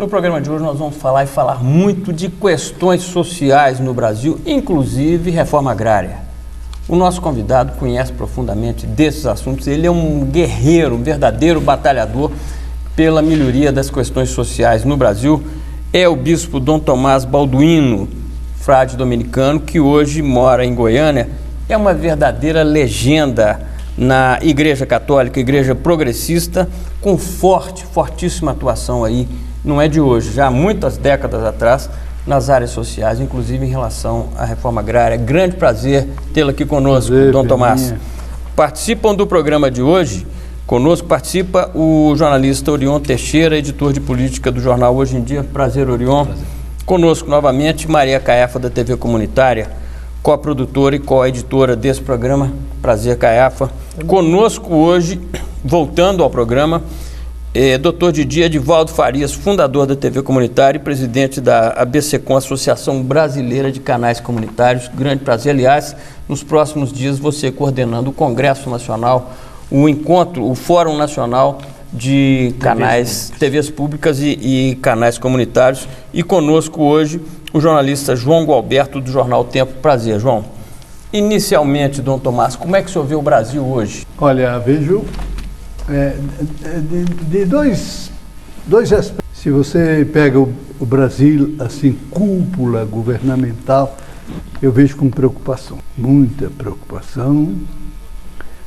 No programa de hoje nós vamos falar muito de questões sociais no Brasil, inclusive reforma agrária. O nosso convidado conhece profundamente desses assuntos, ele é um guerreiro, um verdadeiro batalhador pela melhoria das questões sociais no Brasil. É o bispo Dom Tomás Balduino, frade dominicano, que hoje mora em Goiânia. É uma verdadeira legenda na Igreja Católica, Igreja Progressista, com fortíssima atuação aí, não é de hoje, já há muitas décadas atrás, nas áreas sociais, inclusive em relação à reforma agrária. Grande prazer tê-lo aqui conosco, Dom Tomás. Participam do programa de hoje, conosco participa o jornalista Orion Teixeira, editor de política do jornal Hoje em Dia. Prazer, Orion. Prazer. Conosco novamente Maria Caiafa, da TV Comunitária, co-produtora e co-editora desse programa. Prazer, Caiafa. Conosco hoje, voltando ao programa, Dr. Didier Edivaldo Farias, fundador da TV Comunitária e presidente da ABCCom, Associação Brasileira de Canais Comunitários. Grande prazer, aliás, nos próximos dias você coordenando o Congresso Nacional, o encontro, o Fórum Nacional de Canais, TVs Públicas e Canais Comunitários. E conosco hoje o jornalista João Gualberto, do jornal Tempo. Prazer, João. Inicialmente, Dom Tomás, como é que o senhor vê o Brasil hoje? Olha, vejo de dois aspectos. Se você pega o Brasil, assim, cúpula governamental, eu vejo com preocupação, muita preocupação.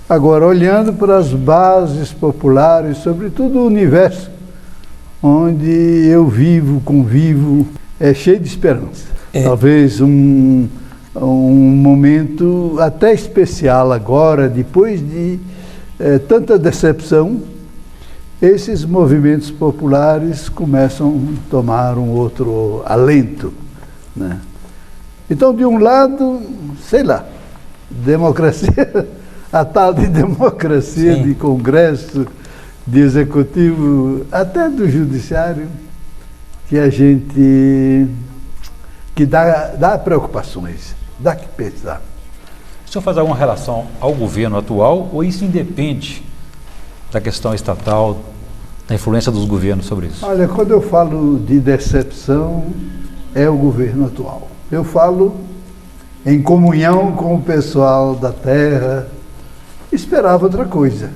Agora, olhando para as bases populares, sobretudo o universo onde eu vivo, convivo, é cheio de esperança. Talvez um momento até especial agora, depois de tanta decepção, esses movimentos populares começam a tomar um outro alento, né? Então, de um lado, sei lá, democracia, a tal de democracia, sim, de Congresso, de Executivo, até do Judiciário, que a gente, que dá preocupações, dá que pensar. O senhor faz alguma relação ao governo atual ou isso independe da questão estatal, da influência dos governos sobre isso? Olha, quando eu falo de decepção, é o governo atual. Eu falo em comunhão com o pessoal da terra, esperava outra coisa.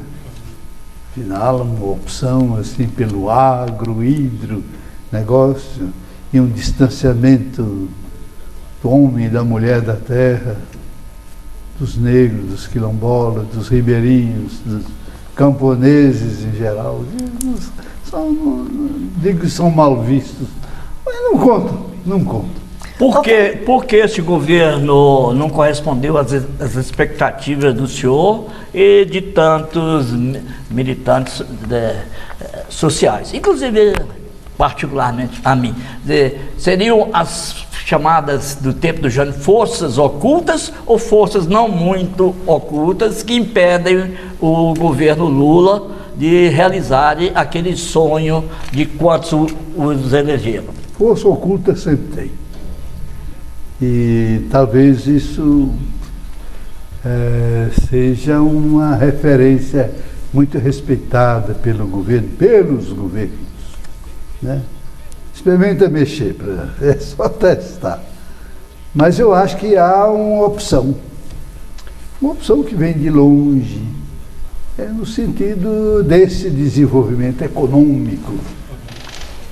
Afinal, uma opção assim pelo agro, hidro, negócio, e um distanciamento do homem e da mulher da terra, dos negros, dos quilombolas, dos ribeirinhos, dos camponeses em geral. Digo que são mal vistos, mas não conto. Por que esse governo não correspondeu às expectativas do senhor e de tantos militantes sociais, inclusive particularmente a mim? Seriam as chamadas do tempo do Jânio forças ocultas ou forças não muito ocultas que impedem o governo Lula de realizar aquele sonho de quantos os elegeram? Força oculta sempre tem. E talvez isso seja uma referência muito respeitada pelo governo, pelos governos, né? Experimenta mexer, é só testar. Mas eu acho que há uma opção que vem de longe, no sentido desse desenvolvimento econômico,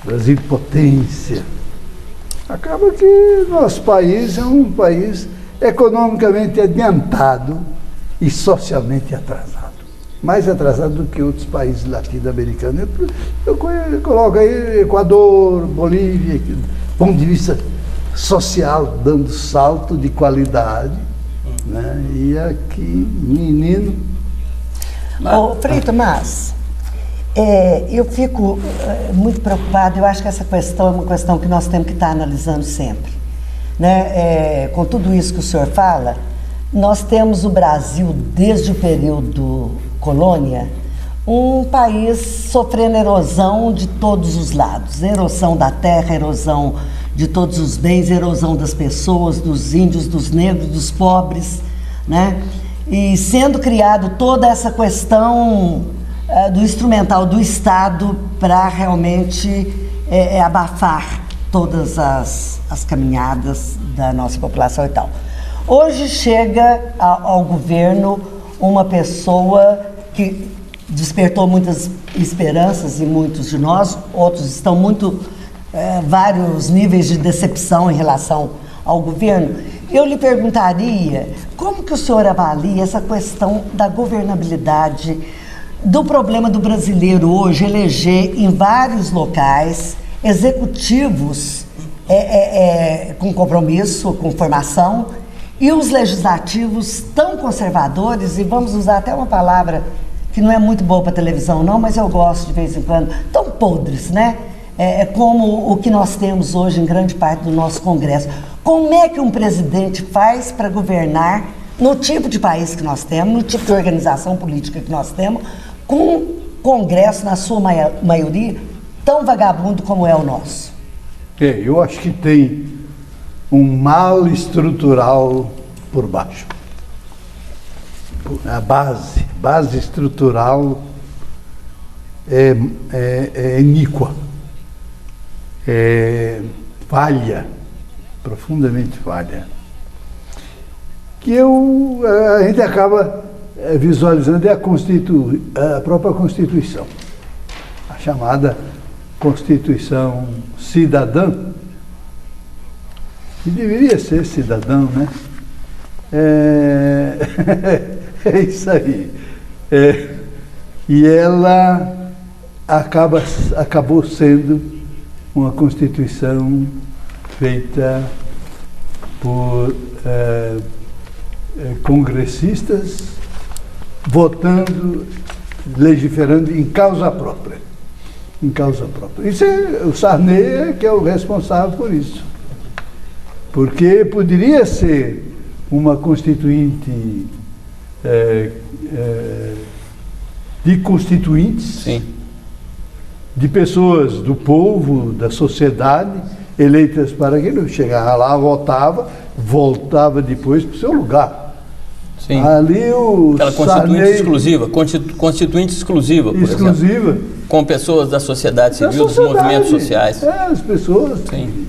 Brasil potência. Acaba que nosso país é um país economicamente adiantado e socialmente atrasado. Mais atrasado do que outros países latino-americanos. Eu coloco aí Equador, Bolívia, do ponto de vista social, dando salto de qualidade, né? E aqui, menino... Frei Tomás, eu fico muito preocupado. Eu acho que essa questão é uma questão que nós temos que estar analisando sempre, né? Com tudo isso que o senhor fala, nós temos o Brasil, desde o período colônia, um país sofrendo erosão de todos os lados, erosão da terra, erosão de todos os bens, erosão das pessoas, dos índios, dos negros, dos pobres, né? E sendo criado toda essa questão do instrumental do Estado para realmente abafar todas as caminhadas da nossa população e tal. Hoje chega ao governo uma pessoa que despertou muitas esperanças em muitos de nós, outros estão vários níveis de decepção em relação ao governo. Eu lhe perguntaria, como que o senhor avalia essa questão da governabilidade, do problema do brasileiro hoje eleger em vários locais executivos com compromisso, com formação, e os legislativos tão conservadores, e vamos usar até uma palavra que não é muito boa para televisão não, mas eu gosto de vez em quando, tão podres, né? Como o que nós temos hoje em grande parte do nosso Congresso. Como é que um presidente faz para governar no tipo de país que nós temos, no tipo de organização política que nós temos, com um Congresso, na sua maioria, tão vagabundo como é o nosso? Eu acho que tem um mal estrutural por baixo. A base estrutural é iníqua, falha, profundamente falha, que a gente acaba visualizando a própria Constituição, a chamada Constituição cidadã, que deveria ser cidadão, né? É isso aí. E ela acabou sendo uma Constituição feita por congressistas votando, legiferando em causa própria. Em causa própria. Isso o Sarney que é o responsável por isso. Porque poderia ser uma constituinte de constituintes, Sim. de pessoas do povo, da sociedade, eleitas para aquilo. Chegava lá, votava, voltava depois para o seu lugar. Sim. Ali o Aquela constituinte Sarney, exclusiva, constituinte exclusiva, por exclusiva, exemplo, com pessoas da sociedade da civil, dos sociedade. movimentos sociais. As pessoas Sim. que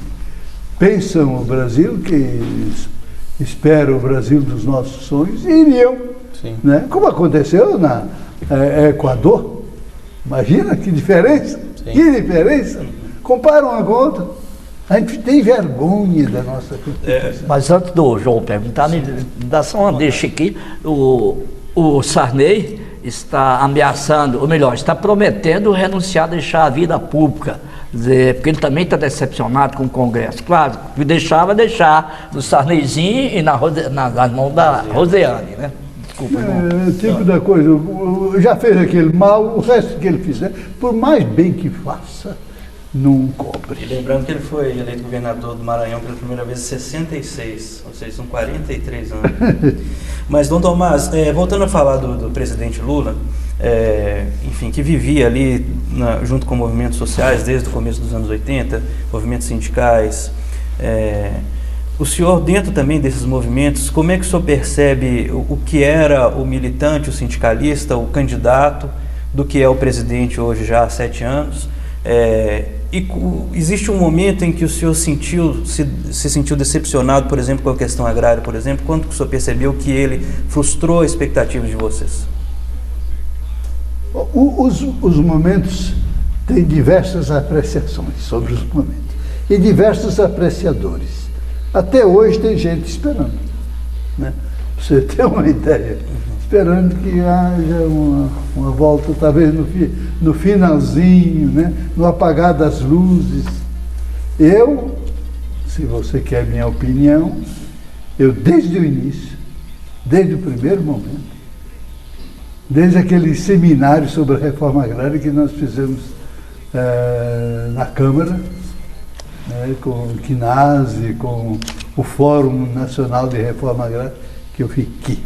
pensam o Brasil, que esperam o Brasil dos nossos sonhos, e iriam. Sim. Né? Como aconteceu na Equador. Imagina que diferença. Sim. Que diferença. Compara uma com outra. A gente tem vergonha da nossa Constituição. Mas antes do João perguntar, me dá só uma deixa aqui. O Sarney está ameaçando, ou melhor, está prometendo renunciar, deixar a vida pública. Dizer, porque ele também está decepcionado com o Congresso. Claro, que deixar no Sarneyzinho e nas mãos da Rosiane, né? Desculpa, Tipo da coisa, já fez aquele mal, o resto que ele fizer, por mais bem que faça, não cobre. E lembrando que ele foi eleito governador do Maranhão pela primeira vez em 66, ou seja, são 43 anos. Mas, Dom Tomás, voltando a falar do presidente Lula, enfim, que vivia ali junto com movimentos sociais desde o começo dos anos 80, movimentos sindicais, o senhor, dentro também desses movimentos, como é que o senhor percebe o que era o militante, o sindicalista, o candidato, do que é o presidente hoje já há 7 anos? Existe um momento em que o senhor se sentiu decepcionado, por exemplo, com a questão agrária, por exemplo, quando o senhor percebeu que ele frustrou a expectativa de vocês? Os momentos têm diversas apreciações sobre os momentos e diversos apreciadores. Até hoje tem gente esperando, né? Pra você ter uma ideia, esperando que haja uma volta, talvez no finalzinho, né? No apagar das luzes. Eu, se você quer minha opinião, eu desde o início, desde o primeiro momento, desde aquele seminário sobre a reforma agrária que nós fizemos na Câmara, com o CNASE, com o Fórum Nacional de Reforma Agrária, que eu fiquei.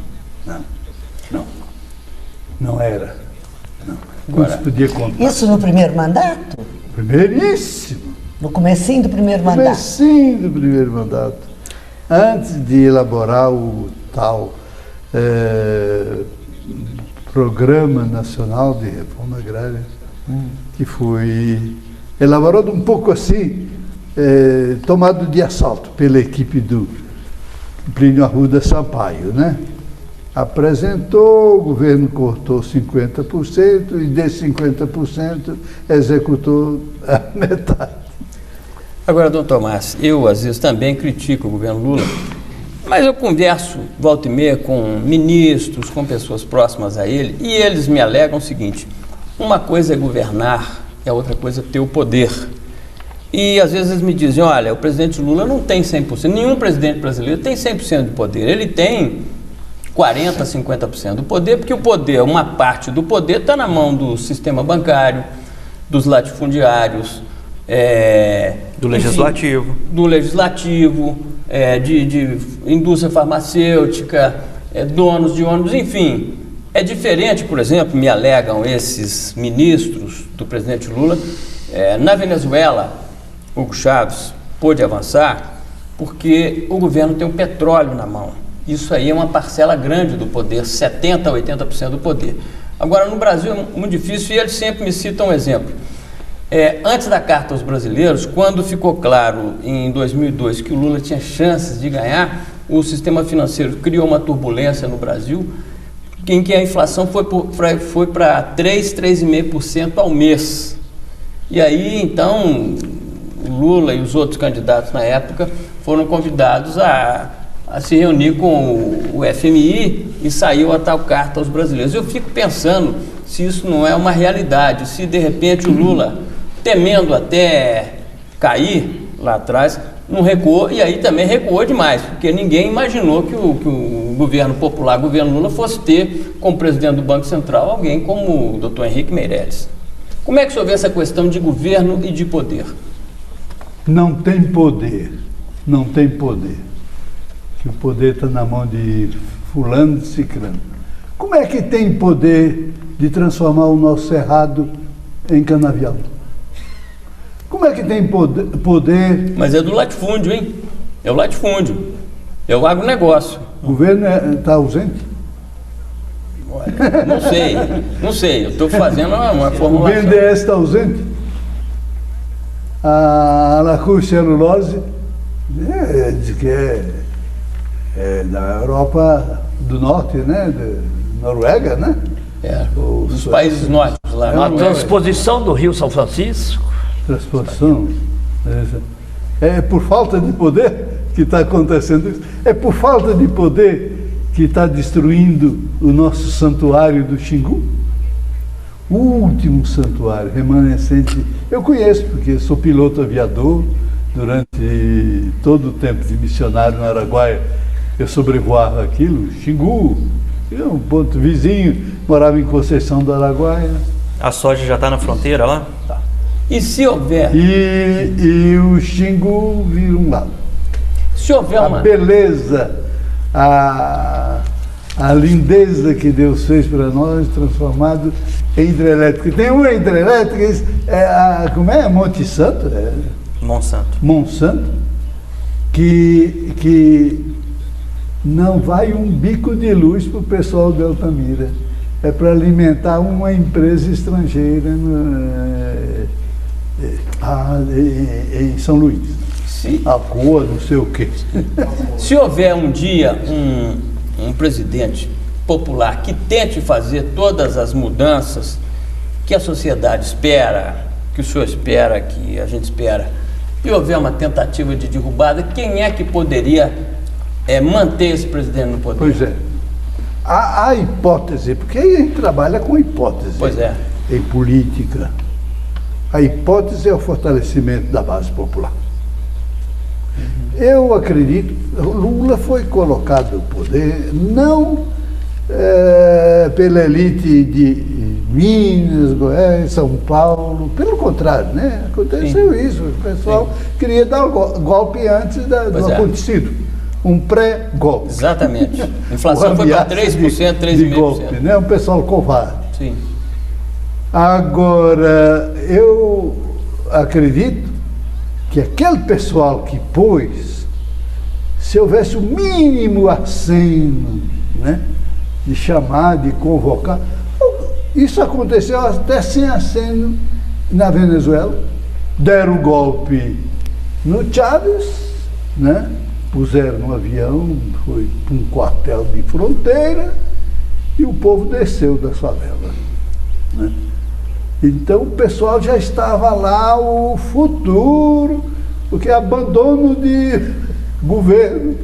Não era. Não se podia contar. Isso no primeiro mandato? Primeiríssimo. No comecinho do primeiro mandato? Comecinho do primeiro mandato. Antes de elaborar o tal Programa Nacional de Reforma Agrária, que foi elaborado um pouco assim, tomado de assalto pela equipe do Plínio Arruda Sampaio, né? Apresentou, o governo cortou 50% e desses 50% executou a metade. Agora, doutor Tomás, eu às vezes também critico o governo Lula, mas eu converso, volta e meia, com ministros, com pessoas próximas a ele, e eles me alegam o seguinte: uma coisa é governar e a outra coisa é ter o poder. E às vezes eles me dizem, olha, o presidente Lula não tem 100%, nenhum presidente brasileiro tem 100% de poder, ele tem 40%, 50% do poder, porque o poder, uma parte do poder está na mão do sistema bancário, dos latifundiários, do legislativo, de indústria farmacêutica, donos de ônibus, enfim. É diferente, por exemplo, me alegam esses ministros do presidente Lula, na Venezuela, Hugo Chávez pôde avançar porque o governo tem o petróleo na mão. Isso aí é uma parcela grande do poder, 70% a 80% do poder. Agora, no Brasil é muito difícil, e eles sempre me citam um exemplo. Antes da Carta aos Brasileiros, quando ficou claro em 2002 que o Lula tinha chances de ganhar, o sistema financeiro criou uma turbulência no Brasil, em que a inflação foi para 3,5% ao mês. E aí, então, o Lula e os outros candidatos na época foram convidados a se reunir com o FMI e saiu a tal Carta aos Brasileiros. Eu fico pensando se isso não é uma realidade, se de repente o Lula, temendo até cair lá atrás, não recuou, e aí também recuou demais, porque ninguém imaginou que o governo popular, o governo Lula, fosse ter como presidente do Banco Central alguém como o doutor Henrique Meirelles. Como é que o senhor vê essa questão de governo e de poder? Não tem poder, não tem poder. Que o poder está na mão de fulano, de ciclano. Como é que tem poder de transformar o nosso cerrado em canavial? Como é que tem poder... Mas é do latifúndio, hein? É o latifúndio. É o agronegócio. O governo está ausente? Olha, não sei. Eu estou fazendo uma formulação. O BNDES está ausente? A Lacus Celulose diz que é da Europa do Norte, né? Da Noruega, né? Dos países nórdicos lá. A transposição do Rio São Francisco. Transposição. É por falta de poder que está acontecendo isso. É por falta de poder que está destruindo o nosso santuário do Xingu. O último santuário remanescente. Eu conheço, porque sou piloto aviador. Durante todo o tempo de missionário no Araguaia, eu sobrevoava aquilo. Xingu, um ponto vizinho, morava em Conceição do Araguaia. A soja já está na fronteira lá? Tá. E se houver... E o Xingu vira um lado. Se houver a beleza, a lindeza que Deus fez para nós, transformado em hidrelétrica. Tem uma hidrelétrica, como é? Monte Santo? Monsanto, que não vai um bico de luz para o pessoal de Altamira. É para alimentar uma empresa estrangeira em São Luís. Alcoa, não sei o quê. Se houver um dia um presidente popular que tente fazer todas as mudanças que a sociedade espera, que o senhor espera, que a gente espera, e houver uma tentativa de derrubada, quem é que poderia manter esse presidente no poder? Pois é. Há hipótese, porque a gente trabalha com hipótese. Pois é. Em política. A hipótese é o fortalecimento da base popular. Eu acredito, Lula foi colocado no poder não pela elite de Minas, Goiás, São Paulo, pelo contrário, né? Aconteceu isso, o pessoal queria dar o golpe antes do acontecido, um pré-golpe. Exatamente. A inflação foi para 3%, 3,5%. golpe, né? Um pessoal covarde. Sim. Agora, eu acredito que aquele pessoal que pôs, se houvesse o mínimo aceno, né, de chamar, de convocar, isso aconteceu até sem aceno na Venezuela. deram o golpe no Chávez, né? Puseram um avião, foi para um quartel de fronteira e o povo desceu da favela, né? Então o pessoal já estava lá, o futuro, porque abandono de governo,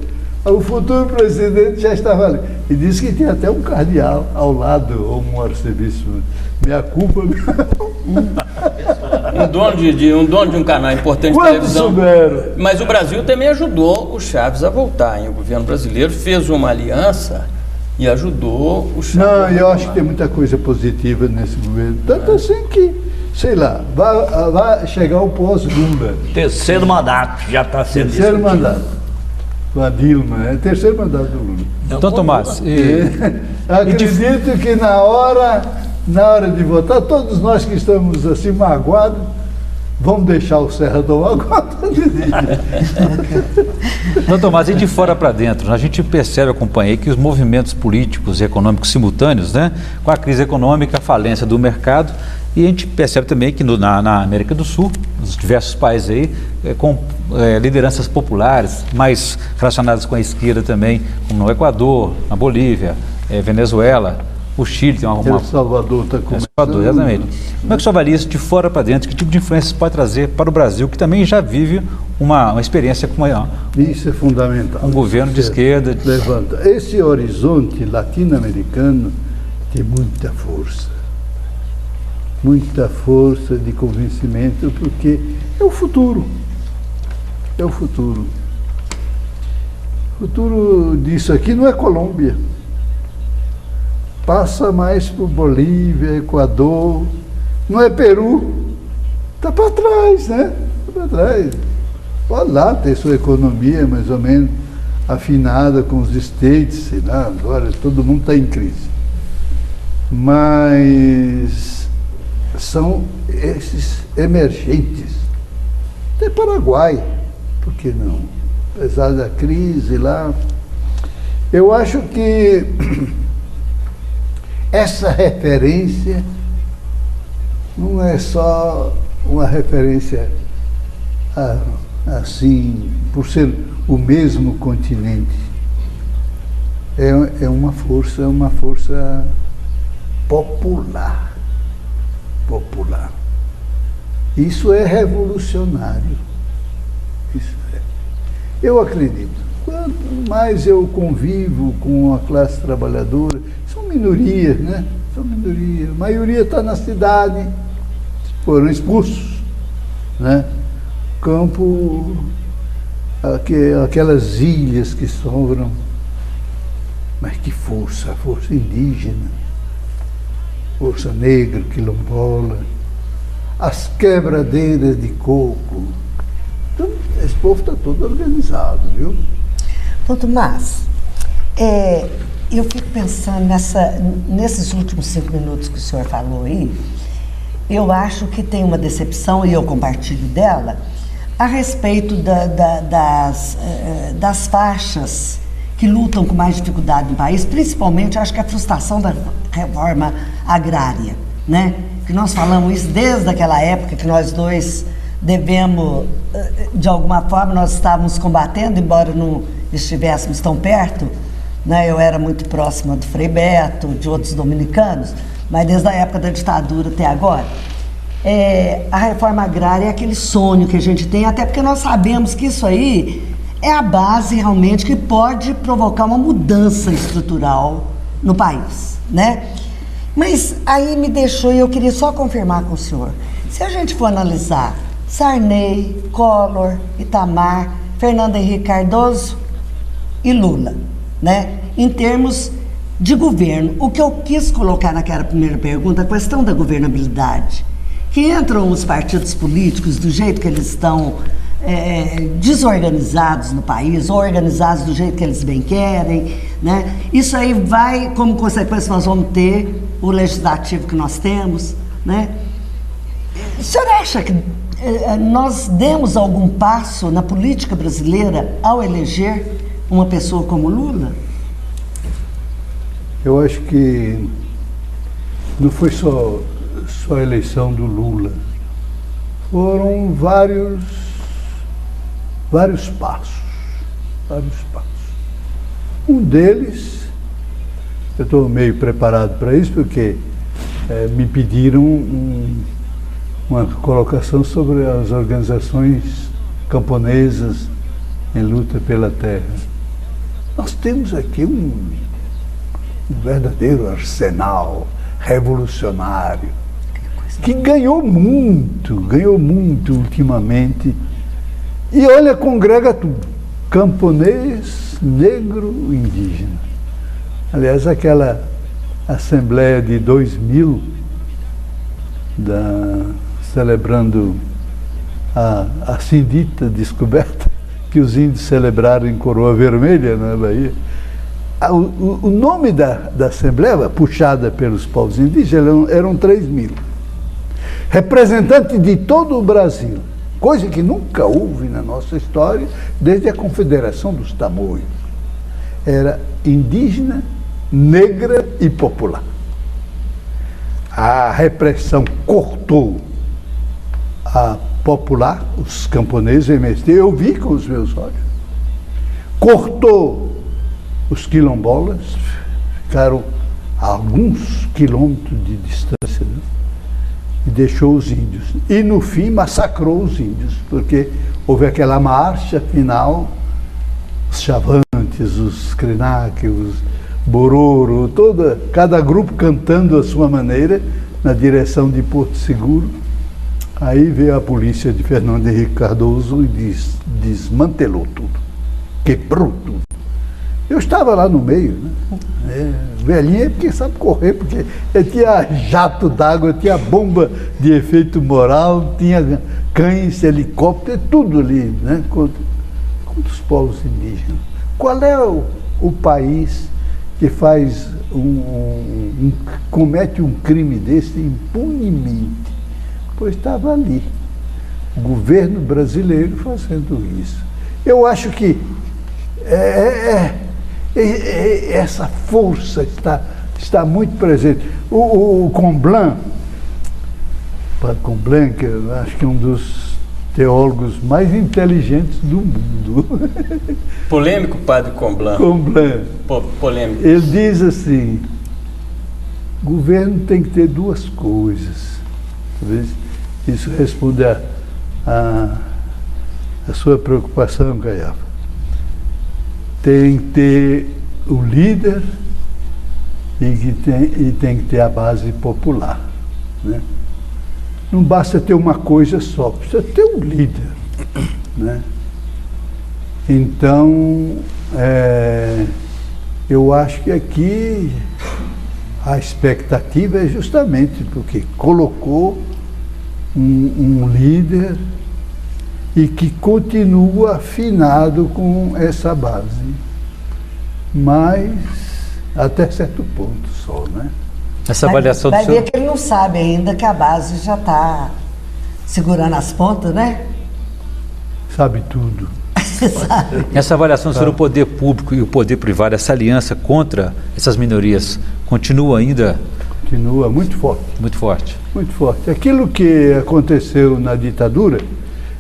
o futuro presidente já estava ali. E disse que tinha até um cardeal ao lado, ou um arcebispo. Minha culpa. Um dono de um canal importante de Quando televisão. souberam? Mas o Brasil também ajudou o Chaves a voltar, hein? O governo brasileiro fez uma aliança e ajudou o Chaves. Não, a eu voltar. acho que tem muita coisa positiva nesse governo. Tanto assim que, sei lá, vai chegar o pós-Lula. Terceiro mandato já está sendo Terceiro discutido. mandato. Com a Dilma, é terceiro mandato do Lula. Então, Tomás, Acredito que na hora de votar, todos nós que estamos assim magoados, vamos deixar o Serra tomar conta de Então, Tomás, e de fora para dentro, a gente percebe, acompanhei, que os movimentos políticos e econômicos simultâneos, né, com a crise econômica, a falência do mercado, e a gente percebe também que na América do Sul, nos diversos países aí, com lideranças populares, mais relacionadas com a esquerda também, como no Equador, na Bolívia, Venezuela, o Chile tem El Salvador está começando. Salvador, exatamente. Como é que o senhor avalia isso de fora para dentro? Que tipo de influência pode trazer para o Brasil, que também já vive uma experiência com Isso é fundamental. um governo de esquerda? Levanta. Esse horizonte latino-americano tem muita força de convencimento, porque é o futuro. É o futuro. O futuro disso aqui não é Colômbia. Passa mais por Bolívia, Equador, não é Peru. Está para trás, né? Está para trás. Pode lá ter sua economia mais ou menos afinada com os States, sei lá, agora todo mundo está em crise. Mas são esses emergentes. Até Paraguai, por que não? Apesar da crise lá. Eu acho que essa referência não é só uma referência assim, por ser o mesmo continente. É uma força popular. Isso é revolucionário. Isso é. Eu acredito. Quanto mais eu convivo com a classe trabalhadora, são minorias, né? São minorias. A maioria está na cidade, foram expulsos, né? Campo, aquelas ilhas que sobram. Mas que força indígena, força negra, quilombola, as quebradeiras de coco. Então, esse povo está todo organizado, viu? Então, Tomás, eu fico pensando nesses últimos 5 minutos que o senhor falou aí, eu acho que tem uma decepção, e eu compartilho dela, a respeito das faixas que lutam com mais dificuldade no país, principalmente, acho que a frustração da reforma agrária, né? Que nós falamos isso desde aquela época que nós dois devemos, de alguma forma, nós estávamos combatendo, embora não estivéssemos tão perto, né? Eu era muito próxima do Frei Beto, de outros dominicanos, mas desde a época da ditadura até agora. A reforma agrária é aquele sonho que a gente tem, até porque nós sabemos que isso aí é a base realmente que pode provocar uma mudança estrutural no país, né? Mas aí me deixou, e eu queria só confirmar com o senhor, se a gente for analisar Sarney, Collor, Itamar, Fernando Henrique Cardoso e Lula, né? Em termos de governo, o que eu quis colocar naquela primeira pergunta, a questão da governabilidade, que entram os partidos políticos do jeito que eles estão desorganizados no país, ou organizados do jeito que eles bem querem, né? Isso aí vai, como consequência, nós vamos ter o legislativo que nós temos, né? O senhor acha que nós demos algum passo na política brasileira ao eleger uma pessoa como Lula? Eu acho que não foi só a eleição do Lula. foram vários passos. Um deles, eu estou meio preparado para isso, porque me pediram uma colocação sobre as organizações camponesas em luta pela terra. Nós temos aqui um verdadeiro arsenal revolucionário que ganhou muito ultimamente. E olha, congrega tudo: camponês, negro, indígena. Aliás, aquela Assembleia de 2000, celebrando a assim dita descoberta que os índios celebraram em Coroa Vermelha, na Bahia. O nome da Assembleia, puxada pelos povos indígenas, eram 3.000. Representantes de todo o Brasil, coisa que nunca houve na nossa história, desde a Confederação dos Tamoios. Era indígena, negra e popular. A repressão cortou a popular, os camponeses, o MST, eu vi com os meus olhos. Cortou os quilombolas, ficaram a alguns quilômetros de distância, né? E deixou os índios. E no fim massacrou os índios, porque houve aquela marcha final, os Chavantes, os Krenak, os Bororo, cada grupo cantando a sua maneira na direção de Porto Seguro. Aí veio a polícia de Fernando Henrique Cardoso e desmantelou tudo, quebrou tudo. Eu estava lá no meio, né? Velhinha, porque sabe correr, porque eu tinha jato d'água, tinha bomba de efeito moral, tinha cães, helicóptero, tudo ali, né? Contra os povos indígenas. Qual é o país que faz comete um crime desse impunemente? Pois estava ali, o governo brasileiro fazendo isso. Eu acho que essa força está muito presente. O Comblan, que eu acho que é um dos teólogos mais inteligentes do mundo. Polêmico, padre Comblan. Polêmico. Ele diz assim: o governo tem que ter duas coisas. Talvez isso responde a sua preocupação, Caiafa. Tem que ter o líder e tem que ter a base popular, né? Não basta ter uma coisa só, precisa ter um líder, né? Então, eu acho que aqui a expectativa é justamente porque colocou um líder e que continua afinado com essa base, mas até certo ponto só, né? Essa avaliação vai do senhor... ver que ele não sabe ainda que a base já está segurando as pontas, né? Sabe tudo. Sabe? Essa avaliação sobre o poder público e o poder privado, essa aliança contra essas minorias, continua ainda... Continua muito forte. Muito forte. Muito forte. Aquilo que aconteceu na ditadura,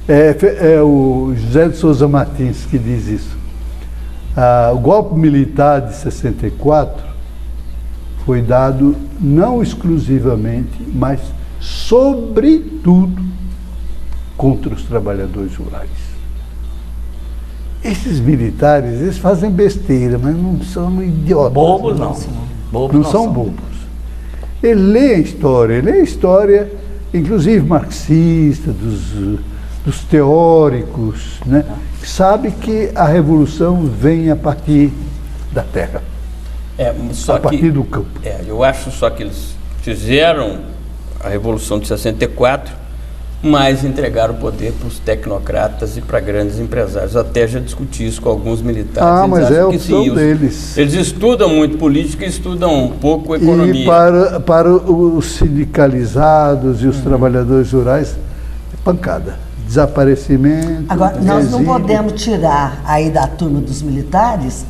é o José de Souza Martins que diz isso. O golpe militar de 64 foi dado não exclusivamente, mas sobretudo contra os trabalhadores rurais. Esses militares, eles fazem besteira, mas não são idiotas. Bobos não. Não são bobos. Ele lê a história, inclusive marxista, dos teóricos, né? Sabe que a revolução vem a partir da terra, a partir do campo. Eu acho só que eles fizeram a Revolução de 64, mas entregaram o poder para os tecnocratas e para grandes empresários. Eu até já discuti isso com alguns militares. Eles mas é a opção deles. Eles estudam muito política e estudam um pouco economia. E para os sindicalizados e os trabalhadores rurais, pancada. Desaparecimento. Agora, nós não podemos tirar aí da turma dos militares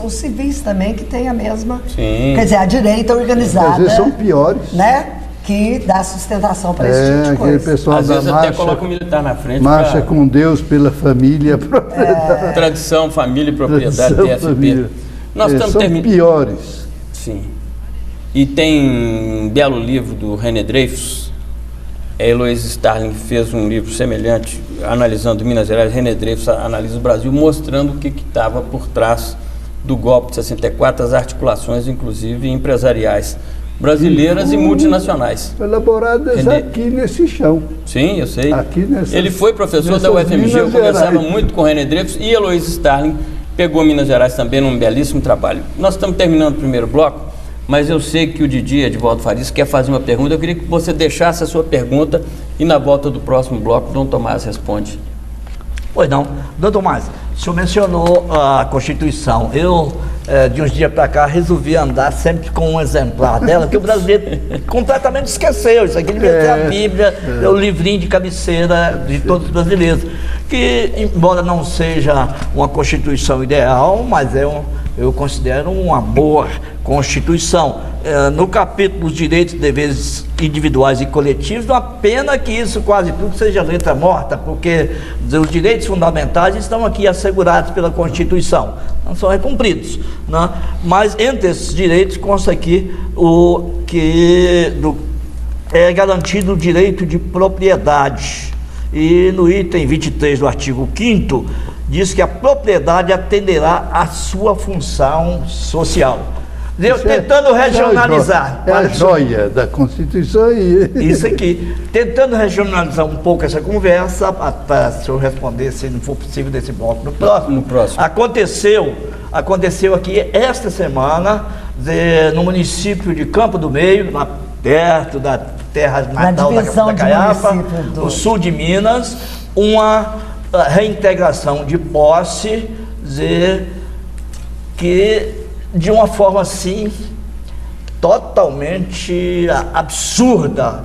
os civis também que têm a mesma. Sim. Quer dizer, a direita organizada. Às vezes são piores. Né? que dá sustentação para esse tipo de aquele coisa. pessoal Às da vezes até marcha, coloca o militar na frente. marcha pra- com Deus pela família, propriedade. Tradição, família e propriedade, Tradição, TFP. família. Nós estamos São terminando. piores. Sim. E tem um belo livro do René Dreyfus. A Heloísa Starling fez um livro semelhante, analisando Minas Gerais. René Dreyfus analisa o Brasil, mostrando o que estava por trás do golpe de 64, as articulações, inclusive, empresariais brasileiras e multinacionais. Elaboradas René- aqui nesse chão. Sim, eu sei. Aqui nessas- Ele foi professor da nessas UFMG, eu Minas conversava Gerais. muito com o René Dreyfus e Heloísa Starling pegou Minas Gerais também num belíssimo trabalho. Nós estamos terminando o primeiro bloco, mas eu sei que o Didi Edivaldo Farias quer fazer uma pergunta. Eu queria que você deixasse a sua pergunta e na volta do próximo bloco, Dom Tomás responde. Pois não. Doutor Tomás, o senhor mencionou a Constituição. Eu, de uns dias para cá, resolvi andar sempre com um exemplar dela, porque o brasileiro completamente esqueceu. Isso aqui devia ser a Bíblia, o livrinho de cabeceira de todos os brasileiros. Que, embora não seja uma Constituição ideal, mas eu considero uma boa Constituição. No capítulo dos direitos e deveres individuais e coletivos, uma pena que isso quase tudo seja letra morta, porque os direitos fundamentais estão aqui assegurados pela Constituição, não são cumpridos, né? Mas entre esses direitos consta aqui é garantido o direito de propriedade, e no item 23 do artigo 5º diz que a propriedade atenderá à sua função social. Eu Isso tentando regionalizar. É a joia da Constituição e Isso aqui. Tentando regionalizar um pouco essa conversa, para o senhor responder, se não for possível, desse bloco no próximo. No próximo. Aconteceu aqui esta semana, no município de Campo do Meio, lá perto da terra natal divisão da de Caiapa, município no sul de Minas, uma reintegração de posse, que de uma forma assim totalmente absurda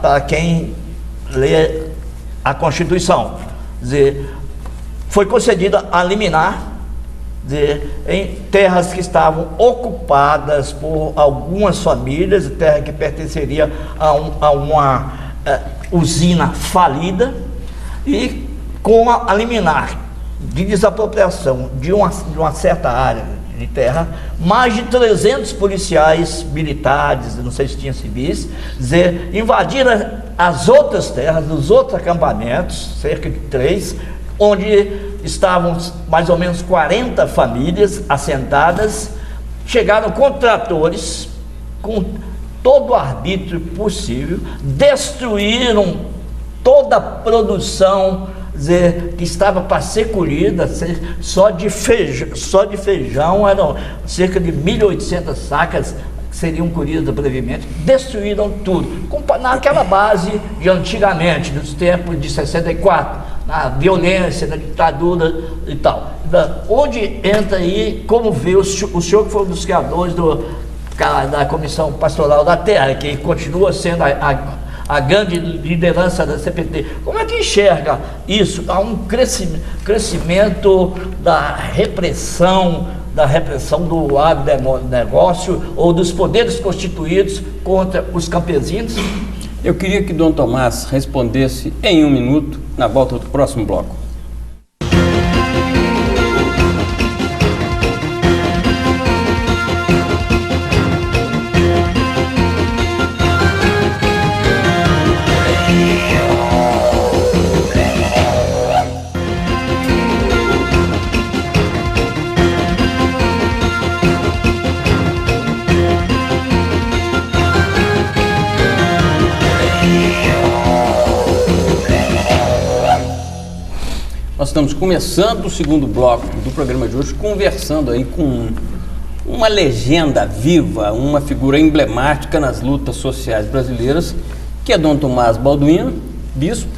para quem lê a Constituição. Foi concedida a liminar em terras que estavam ocupadas por algumas famílias, terra que pertenceria a uma usina falida, e com a liminar de desapropriação de uma certa área de terra, mais de 300 policiais militares, não sei se tinha civis, invadiram as outras terras, os outros acampamentos, cerca de 3, onde estavam mais ou menos 40 famílias assentadas. Chegaram com tratores, com todo o arbítrio possível, destruíram toda a produção que estava para ser colhida, só de feijão eram cerca de 1.800 sacas que seriam colhidas brevemente. Destruíram tudo, naquela base de antigamente, dos tempos de 64, na violência, na ditadura e tal. Onde entra aí, como vê o senhor que foi um dos criadores da Comissão Pastoral da Terra, que continua sendo a grande liderança da CPT, como é que enxerga isso? Há um crescimento da repressão do agronegócio ou dos poderes constituídos contra os campesinos? Eu queria que Dom Tomás respondesse em 1 minuto na volta do próximo bloco. Nós estamos começando o segundo bloco do programa de hoje, conversando aí com uma legenda viva, uma figura emblemática nas lutas sociais brasileiras, que é Dom Tomás Balduino, bispo,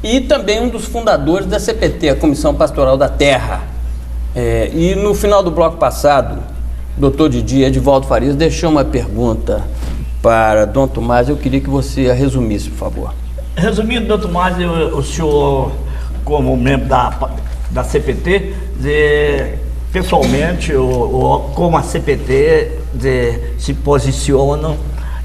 e também um dos fundadores da CPT, a Comissão Pastoral da Terra. E no final do bloco passado, o doutor Didi Edivaldo Farias deixou uma pergunta para Dom Tomás. Eu queria que você a resumisse, por favor. Resumindo, Dom Tomás, o senhor, como membro da CPT, pessoalmente, como a CPT se posiciona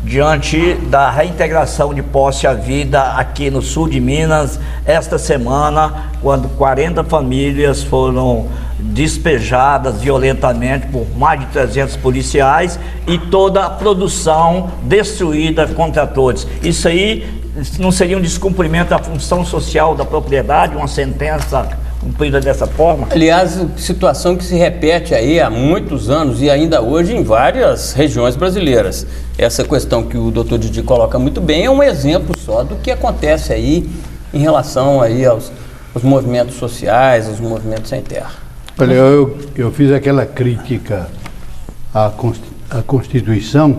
diante da reintegração de posse à vida aqui no sul de Minas, esta semana, quando 40 famílias foram despejadas violentamente por mais de 300 policiais e toda a produção destruída contra todos. Isso aí não seria um descumprimento da função social da propriedade, uma sentença cumprida dessa forma? Aliás, situação que se repete aí há muitos anos e ainda hoje em várias regiões brasileiras. Essa questão que o doutor Didi coloca muito bem é um exemplo só do que acontece aí em relação aí aos movimentos sociais, aos movimentos sem terra. Olha, eu fiz aquela crítica à Constituição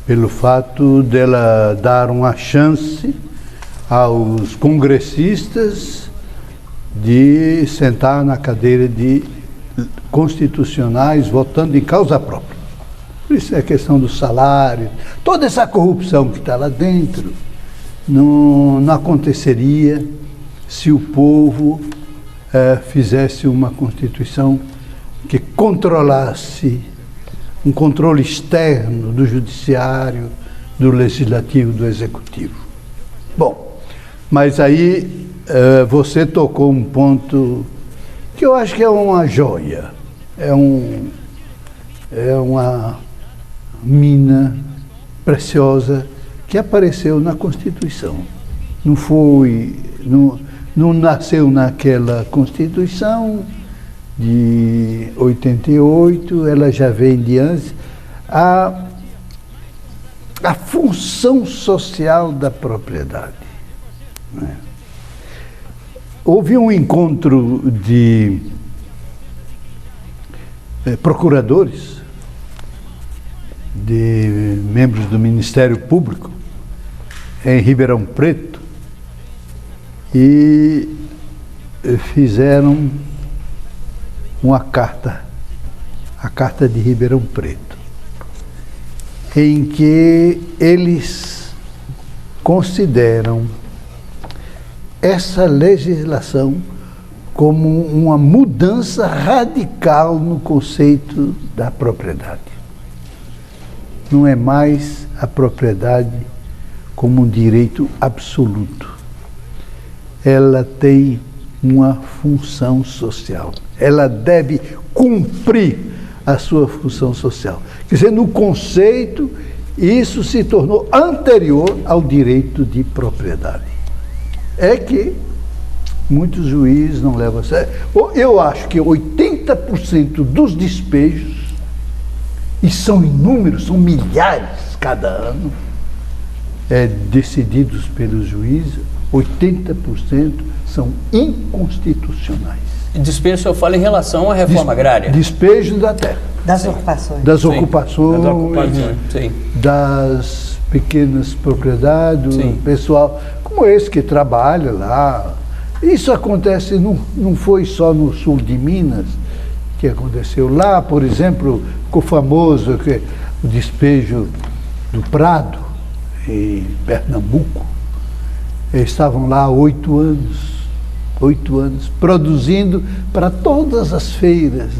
pelo fato dela dar uma chance aos congressistas de sentar na cadeira de constitucionais votando em causa própria. Por isso é a questão do salário, toda essa corrupção que está lá dentro não aconteceria se o povo fizesse uma Constituição que controlasse um controle externo do judiciário, do legislativo, do executivo. Bom, mas aí você tocou um ponto que eu acho que é uma joia, é uma mina preciosa que apareceu na Constituição. Não nasceu naquela Constituição de 88, ela já vem de antes. A função social da propriedade, né? Houve um encontro de procuradores, de membros do Ministério Público em Ribeirão Preto e fizeram uma carta, a Carta de Ribeirão Preto, em que eles consideram essa legislação como uma mudança radical no conceito da propriedade. Não é mais a propriedade como um direito absoluto. Ela tem uma função social. Ela deve cumprir a sua função social. Quer dizer, no conceito, isso se tornou anterior ao direito de propriedade. É que muitos juízes não levam a sério. Eu acho que 80% dos despejos, e são inúmeros, são milhares cada ano, decididos pelos juízes, 80% são inconstitucionais. E despejo eu falo em relação à reforma agrária. Despejo da terra. Das ocupações. Das ocupações, Sim. das pequenas propriedades, Sim. pessoal como esse que trabalha lá. Isso acontece, não foi só no sul de Minas que aconteceu. Lá, por exemplo, ficou famoso o despejo do Prado, em Pernambuco. Eles estavam lá há 8 anos, produzindo para todas as feiras.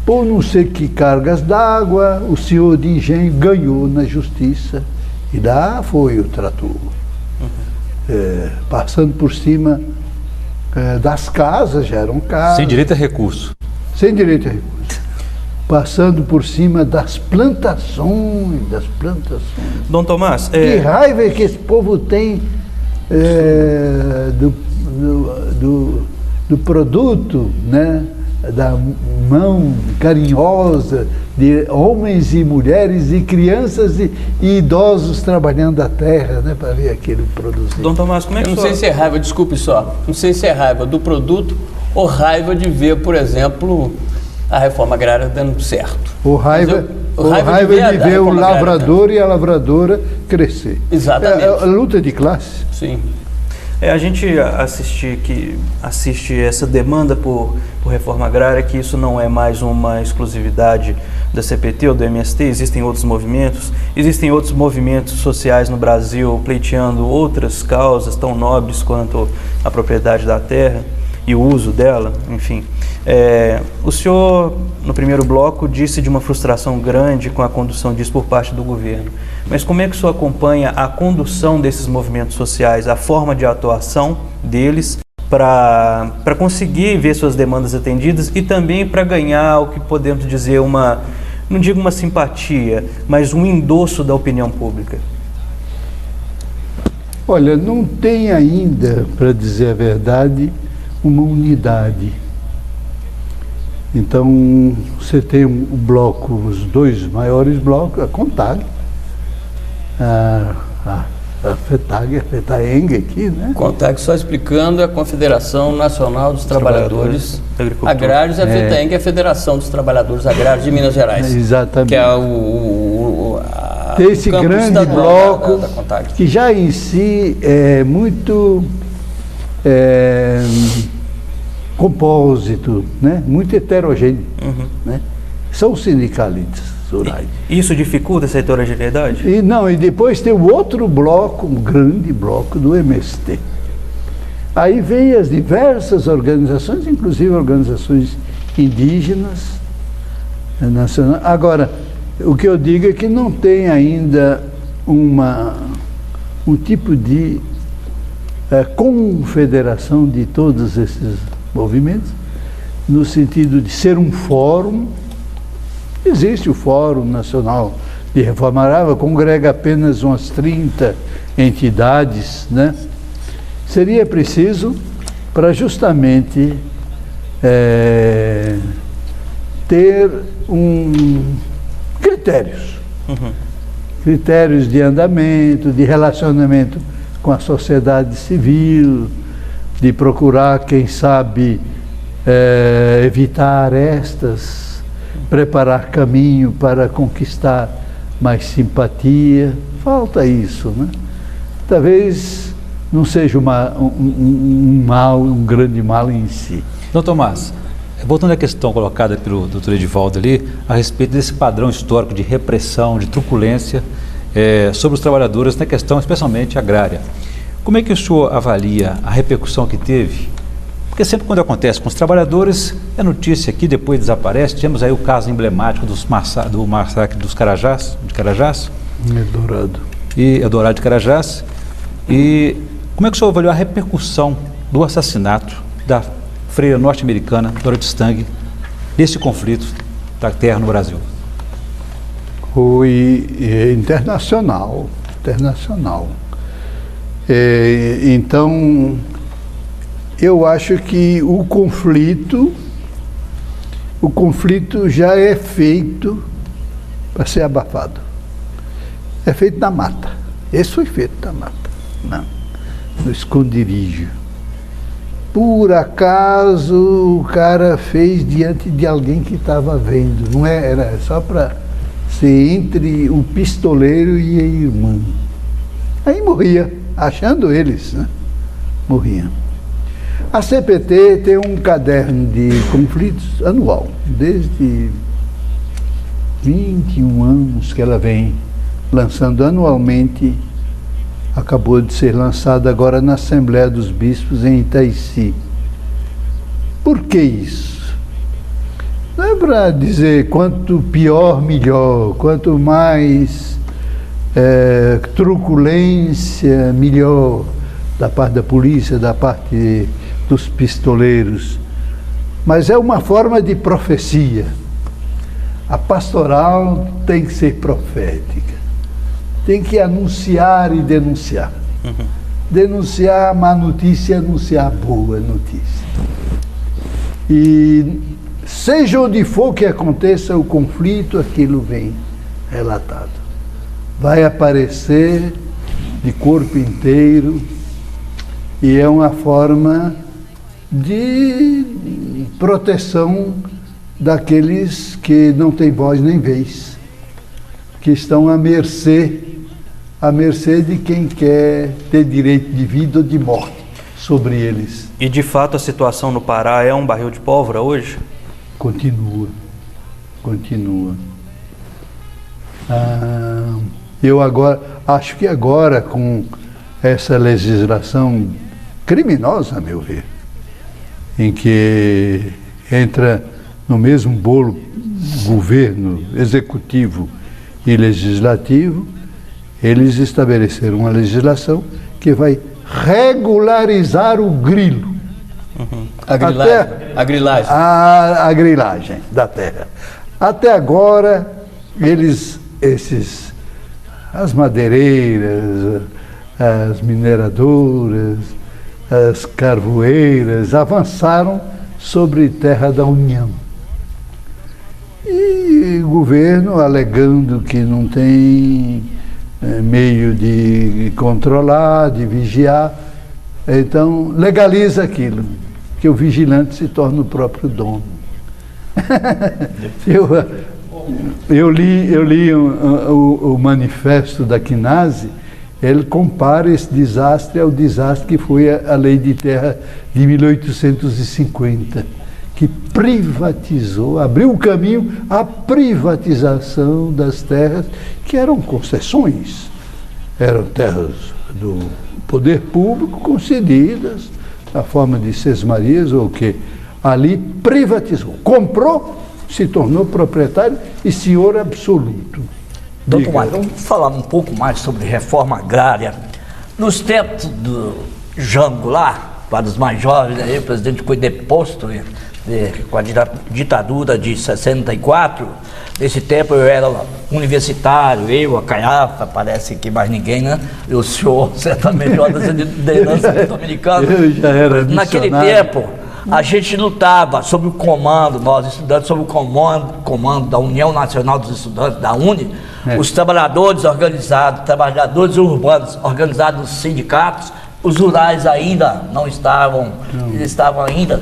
Por não sei que cargas d'água, o senhor de engenho ganhou na justiça e lá foi o trator. Passando por cima das casas, já eram casas. Sem direito a recurso. Sem direito a recurso. Passando por cima das plantações. Dom Tomás, Que raiva que esse povo tem do produto, né? Da mão carinhosa de homens e mulheres e crianças e idosos trabalhando a terra, né? Para ver aquilo produzido. Dom Tomás, como é que Eu não sei se é raiva, desculpe só, não sei se é raiva do produto ou raiva de ver, por exemplo, a reforma agrária dando certo. Ou raiva de ver o lavrador e a lavradora crescer. Exatamente. É a luta de classe. Sim. A gente assiste essa demanda por reforma agrária, que isso não é mais uma exclusividade da CPT ou do MST, existem outros movimentos sociais no Brasil pleiteando outras causas tão nobres quanto a propriedade da terra. e o uso dela, enfim. O senhor, no primeiro bloco, disse de uma frustração grande com a condução disso por parte do governo. Mas como é que o senhor acompanha a condução desses movimentos sociais, a forma de atuação deles, para conseguir ver suas demandas atendidas e também para ganhar o que podemos dizer não digo uma simpatia, mas um endosso da opinião pública? Olha, não tem ainda, para dizer a verdade, uma unidade. Então, você tem o bloco, os dois maiores blocos, a CONTAG, a FETAG, a FETAENG aqui, né? CONTAG, só explicando, é a Confederação Nacional dos Trabalhadores Agrários, e a FETAENG é a Federação dos Trabalhadores Agrários de Minas Gerais. Exatamente. Que é tem esse grande bloco da CONTAG, que já em si é muito compósito, né? Muito heterogêneo. Né? São sindicalistas rurais. Isso dificulta essa heterogeneidade? E depois tem o outro bloco, um grande bloco do MST. Aí vem as diversas organizações, inclusive organizações indígenas, nacionais. Agora, o que eu digo é que não tem ainda um tipo de confederação de todos esses movimentos, no sentido de ser um fórum. Existe o Fórum Nacional de Reforma Agrária, congrega apenas umas 30 entidades, né? Seria preciso para justamente ter critérios de andamento, de relacionamento com a sociedade civil, de procurar, quem sabe, evitar arestas, preparar caminho para conquistar mais simpatia. Falta isso, né? Talvez não seja um grande mal em si. Doutor Tomás, voltando à questão colocada pelo doutor Edivaldo ali, a respeito desse padrão histórico de repressão, de truculência sobre os trabalhadores na questão especialmente agrária. Como é que o senhor avalia a repercussão que teve? Porque sempre quando acontece com os trabalhadores, é notícia aqui, depois desaparece. Temos aí o caso emblemático do massacre dos Carajás, de Carajás. Eldorado. Eldorado de Carajás. E como é que o senhor avaliou a repercussão do assassinato da freira norte-americana, Dorothy Stang, nesse conflito da terra no Brasil? Foi internacional. Então, eu acho que o conflito já é feito para ser abafado. É feito na mata. Esse foi feito na mata, no esconderijo. Por acaso o cara fez diante de alguém que estava vendo. Não era só para ser entre o pistoleiro e a irmã. Aí morria, achando eles, né? Morriam. A CPT tem um caderno de conflitos anual, desde 21 anos que ela vem lançando anualmente. Acabou de ser lançado agora na Assembleia dos Bispos em Itaici. Por que isso? Não é para dizer quanto pior, melhor, quanto mais truculência, melhor, da parte da polícia, da parte dos pistoleiros, mas é uma forma de profecia. A pastoral tem que ser profética, tem que anunciar e denunciar. Denunciar a má notícia e anunciar a boa notícia. E seja onde for que aconteça o conflito, aquilo vem relatado. Vai aparecer de corpo inteiro e é uma forma de proteção daqueles que não têm voz nem vez, que estão à mercê de quem quer ter direito de vida ou de morte sobre eles. E de fato a situação no Pará é um barril de pólvora hoje? Continua. Eu acho que agora, com essa legislação criminosa, a meu ver, em que entra no mesmo bolo governo executivo e legislativo, eles estabeleceram uma legislação que vai regularizar o grilo. A grilagem. A grilagem da terra. Até agora, as madeireiras, as mineradoras, as carvoeiras avançaram sobre terra da União. E o governo, alegando que não tem meio de controlar, de vigiar, então legaliza aquilo, que o vigilante se torna o próprio dono. Eu li o manifesto da CNASE. Ele compara esse desastre ao desastre que foi a Lei de Terra de 1850, que privatizou, abriu o caminho à privatização das terras, que eram concessões, eram terras do poder público concedidas, na forma de sesmarias ou o quê. Ali privatizou, comprou, se tornou proprietário e senhor absoluto. Doutor Mário, vamos falar um pouco mais sobre reforma agrária. Nos tempos do Jango Goulart, para os mais jovens, aí, o presidente foi deposto com a ditadura de 64. Nesse tempo eu era universitário, a Caiafa, parece que mais ninguém, né? E o senhor certamente uma das lideranças dominicanas. Eu já era missionário. Naquele tempo, a gente lutava sob o comando, nós estudantes, sob o comando da União Nacional dos Estudantes, da UNE, os trabalhadores organizados, trabalhadores urbanos organizados nos sindicatos, os rurais ainda não estavam, eles estavam ainda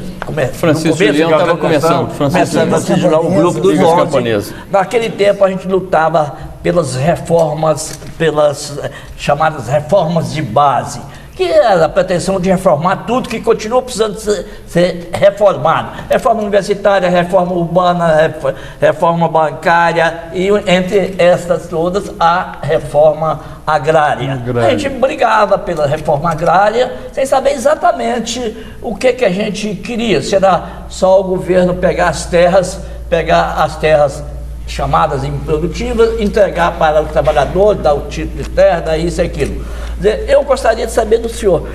Francisco Leão estava começando a se juntar o grupo dos 11. Naquele tempo a gente lutava pelas reformas, pelas chamadas reformas de base, que era a pretensão de reformar tudo que continua precisando ser reformado. Reforma universitária, reforma urbana, reforma bancária e, entre estas todas, a reforma agrária. A gente brigava pela reforma agrária sem saber exatamente o que a gente queria. Se era só o governo pegar as terras chamadas improdutivas, entregar para o trabalhador, dar o título de terra, dar isso e aquilo. Eu gostaria de saber do senhor,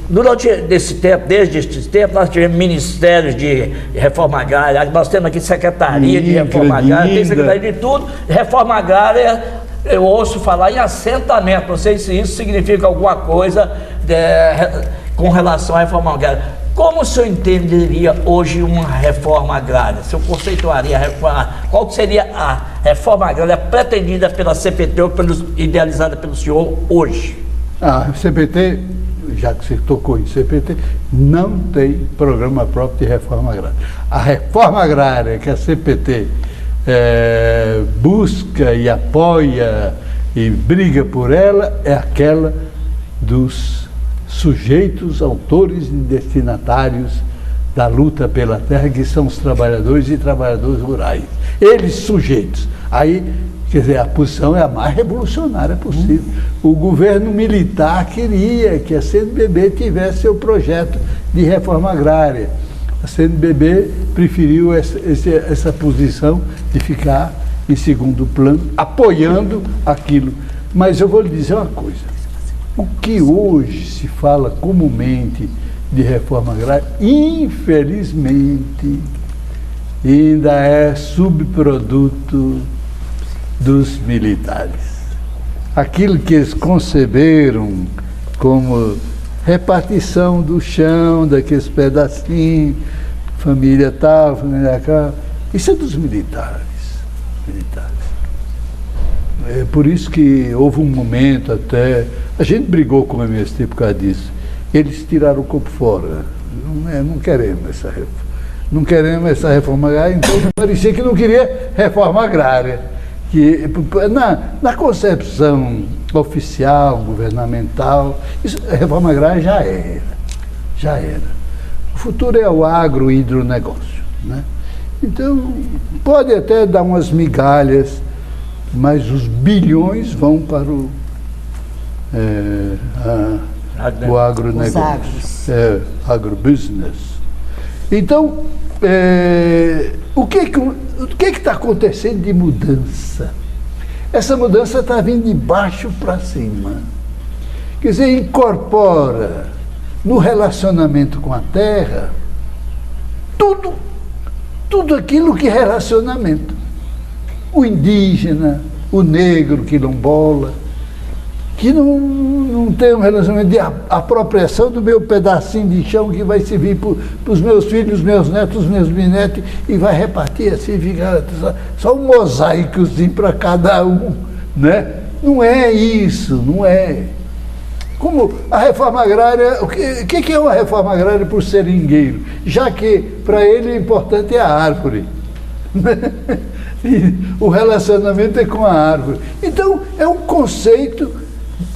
durante esse tempo, desde esse tempo, nós tivemos ministérios de reforma agrária, nós temos aqui secretaria de reforma agrária, tem secretaria de tudo. Reforma agrária, eu ouço falar em assentamento, não sei se isso significa alguma coisa com relação à reforma agrária. Como o senhor entenderia hoje uma reforma agrária? O senhor conceituaria a reforma, qual seria a reforma agrária pretendida pela CPT ou idealizada pelo senhor hoje? A CPT, já que você tocou em CPT, não tem programa próprio de reforma agrária. A reforma agrária que a CPT busca e apoia e briga por ela é aquela dos sujeitos, autores e destinatários da luta pela terra, que são os trabalhadores e trabalhadoras rurais. Eles sujeitos. Aí, quer dizer, a posição é a mais revolucionária possível. O governo militar queria que a CNBB tivesse seu projeto de reforma agrária. A CNBB preferiu essa posição de ficar em segundo plano, apoiando aquilo. Mas eu vou lhe dizer uma coisa. O que hoje se fala comumente de reforma agrária, infelizmente, ainda é subproduto dos militares. Aquilo que eles conceberam como repartição do chão, daqueles pedacinhos, família tal, família cá, isso é dos militares. É por isso que houve um momento até, a gente brigou com o MST por causa disso, eles tiraram o corpo fora, não queremos essa reforma agrária, então parecia que não queria reforma agrária, que na concepção oficial, governamental, a reforma agrária já era. O futuro é o agro e hidronegócio, né? Então, pode até dar umas migalhas, mas os bilhões vão para o agronegócio, agrobusiness. Então, o que está acontecendo de mudança? Essa mudança está vindo de baixo para cima. Quer dizer, incorpora no relacionamento com a terra tudo aquilo que é relacionamento. O indígena, o negro, quilombola, que não tem um relacionamento de apropriação do meu pedacinho de chão que vai servir para os meus filhos, meus netos, meus bisnetos, e vai repartir assim, fica só um mosaicozinho para cada um, né? Não é isso, não é. Como a reforma agrária, o que é uma reforma agrária para o seringueiro? Já que para ele o importante é a árvore. E o relacionamento é com a árvore. Então, é um conceito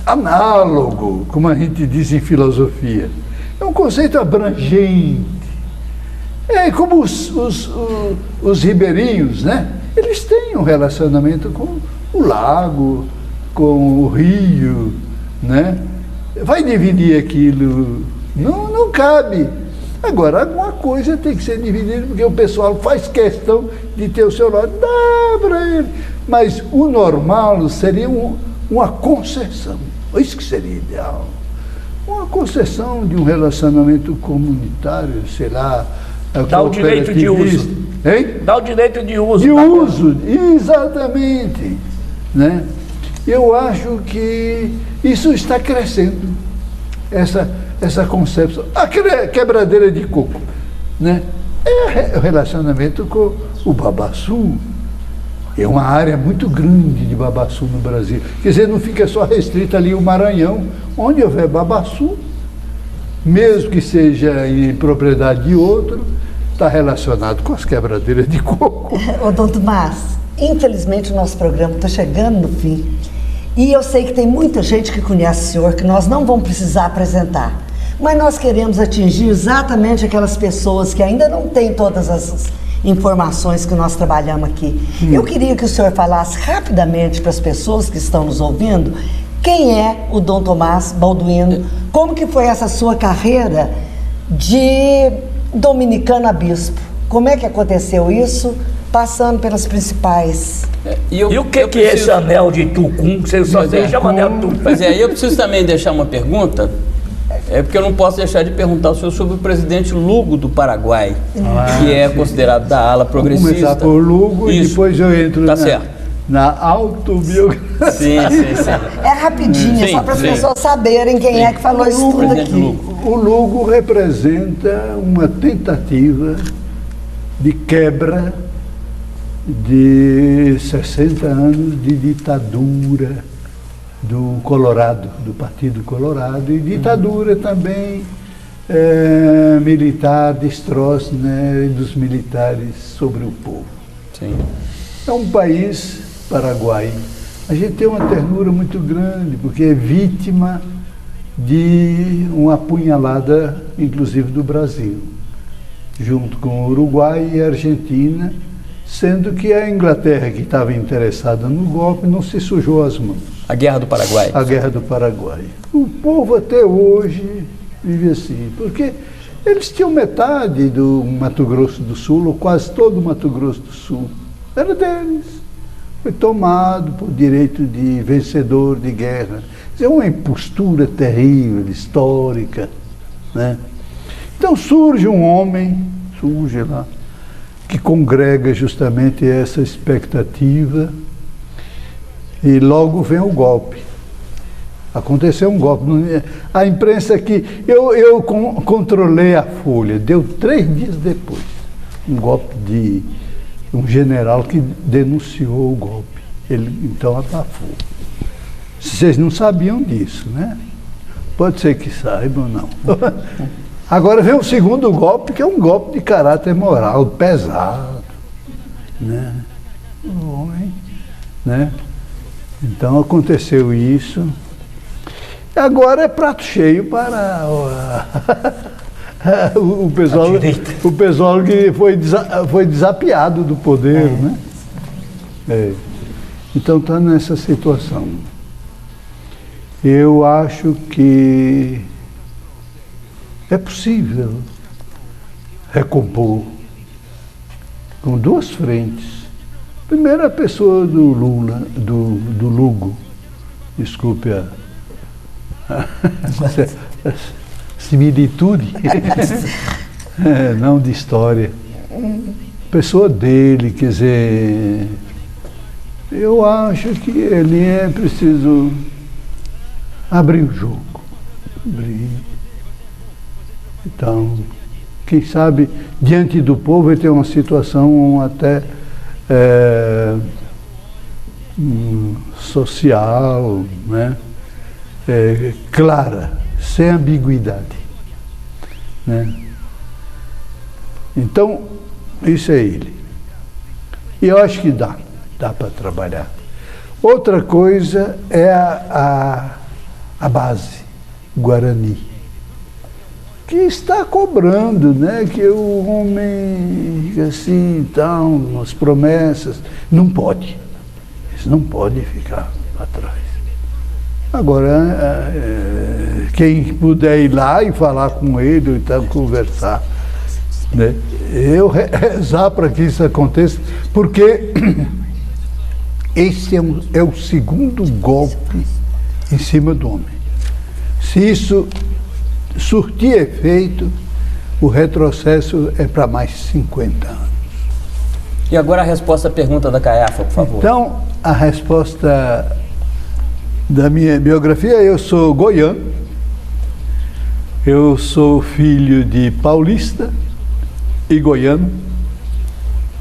análogo, como a gente diz em filosofia. É um conceito abrangente. É como os ribeirinhos, né? Eles têm um relacionamento com o lago, com o rio, né? Vai dividir aquilo? Não cabe. Agora, alguma coisa tem que ser dividida, porque o pessoal faz questão de ter o seu lado, dá para ele. Mas o normal seria uma concessão. Isso que seria ideal. Uma concessão de um relacionamento comunitário, sei lá. Dá o direito de uso. Hein? Dá o direito de uso. De uso, exatamente. Né? Eu acho que isso está crescendo, essa concepção. A quebradeira de coco, né? É o relacionamento com o babaçu. É uma área muito grande de babaçu no Brasil. Quer dizer, não fica só restrita ali o Maranhão. Onde houver babaçu, mesmo que seja em propriedade de outro, está relacionado com as quebradeiras de coco. Ô, Dom Tomás, infelizmente o nosso programa está chegando no fim. E eu sei que tem muita gente que conhece o senhor, que nós não vamos precisar apresentar. Mas nós queremos atingir exatamente aquelas pessoas que ainda não têm todas as informações que nós trabalhamos aqui. Eu queria que o senhor falasse rapidamente para as pessoas que estão nos ouvindo quem é o Dom Tomás Balduino, como que foi essa sua carreira de dominicano a bispo. Como é que aconteceu isso, passando pelas principais... E o que é esse anel de Tucum, que você só chama anel de Tucum? Pois é, eu preciso também deixar uma pergunta, porque eu não posso deixar de perguntar ao senhor sobre o presidente Lugo do Paraguai, que é considerado da ala progressista. Vou começar por Lugo e depois eu entro na autobiografia. Sim. É rapidinho, só para as pessoas saberem quem é que falou isso tudo aqui. O Lugo representa uma tentativa de quebra de 60 anos de ditadura do Colorado, do Partido Colorado, e ditadura também militar, destroço, né, dos militares sobre o povo. Sim. É um país, Paraguai, a gente tem uma ternura muito grande, porque é vítima de uma apunhalada, inclusive do Brasil, junto com o Uruguai e a Argentina, sendo que a Inglaterra, que estava interessada no golpe, não se sujou as mãos. A Guerra do Paraguai. A Guerra do Paraguai. O povo até hoje vive assim, porque eles tinham metade do Mato Grosso do Sul, ou quase todo o Mato Grosso do Sul, era deles. Foi tomado por direito de vencedor de guerra. É uma impostura terrível, histórica, né? Então surge um homem, surge lá, que congrega justamente essa expectativa, e logo vem o golpe. Aconteceu um golpe. A imprensa aqui, eu controlei a Folha, deu 3 dias depois, um golpe de um general que denunciou o golpe. Ele então abafou. Vocês não sabiam disso, né? Pode ser que saibam, não. Agora vem o segundo golpe, que é um golpe de caráter moral, pesado, né? O homem, né? Então aconteceu isso. Agora é prato cheio para o pessoal que foi desapiado do poder, né? Então está nessa situação. Eu acho que é possível recompor com duas frentes. Primeiro, a pessoa do Lula, do Lugo, desculpe a similitude, não de história. Pessoa dele, quer dizer, eu acho que ele é preciso abrir o jogo. Então, quem sabe, diante do povo, ele tem uma situação até social, né? Clara, sem ambiguidade, né? Então, isso é ele. E eu acho que dá para trabalhar. Outra coisa é a base, Guarani, que está cobrando, né, que o homem, assim, então, as promessas, não pode. Isso não pode ficar atrás. Agora, quem puder ir lá e falar com ele, ou então conversar, né? Eu rezar para que isso aconteça, porque esse é o segundo golpe em cima do homem. Se isso surtir efeito, o retrocesso é para mais 50 anos. E agora a resposta à pergunta da Caiafa, por favor. Então, a resposta da minha biografia: eu sou goiano, eu sou filho de paulista e goiano.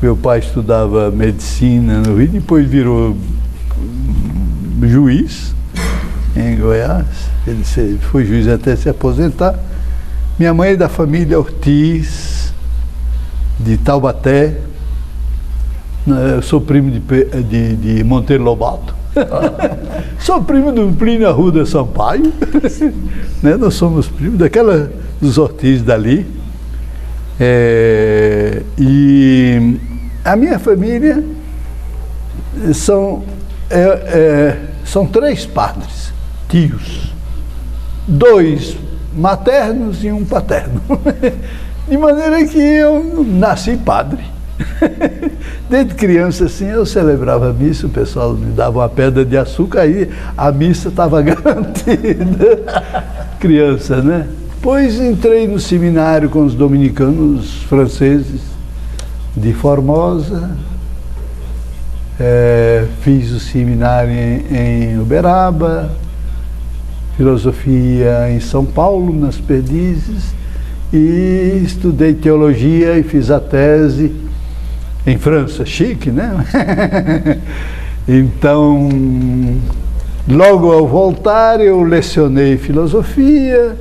Meu pai estudava medicina no Rio, depois virou juiz em Goiás. Ele foi juiz até se aposentar. Minha mãe é da família Ortiz, de Taubaté. Eu sou primo de Monteiro Lobato. Sou primo do Plínio Arruda Sampaio. Né? Nós somos primos dos Ortiz dali. E a minha família são 3 padres, tios, 2 maternos e um paterno. De maneira que eu nasci padre. Desde criança, assim, eu celebrava a missa, o pessoal me dava uma pedra de açúcar, aí a missa estava garantida. Criança, né? Depois entrei no seminário com os dominicanos franceses de Formosa, fiz o seminário em Uberaba, filosofia em São Paulo, nas Perdizes, e estudei teologia e fiz a tese em França, chique, né? Então, logo ao voltar, eu lecionei filosofia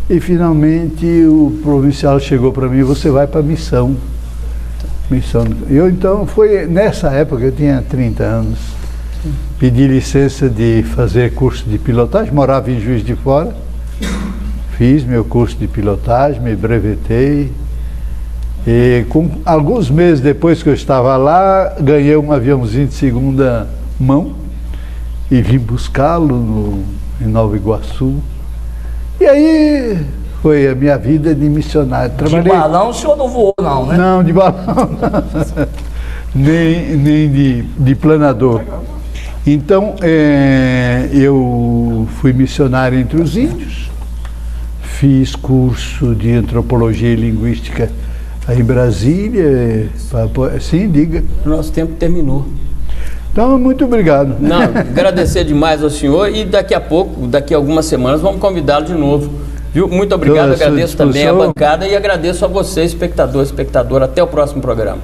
e finalmente o provincial chegou para mim: você vai para a missão. Eu então, foi nessa época, eu tinha 30 anos, pedi licença de fazer curso de pilotagem, morava em Juiz de Fora, fiz meu curso de pilotagem, me brevetei. E alguns meses depois que eu estava lá, ganhei um aviãozinho de segunda mão e vim buscá-lo em Nova Iguaçu. E aí foi a minha vida de missionário. De balão o senhor não voou, não, né? Não, de balão não. nem de planador. Então, eu fui missionário entre os índios, fiz curso de antropologia e linguística em Brasília. Sim, diga. Nosso tempo terminou. Então, muito obrigado. Não, agradecer demais ao senhor e daqui a pouco, daqui a algumas semanas, vamos convidá-lo de novo. Viu? Muito obrigado, agradeço também a bancada e agradeço a você, espectador, espectadora. Até o próximo programa.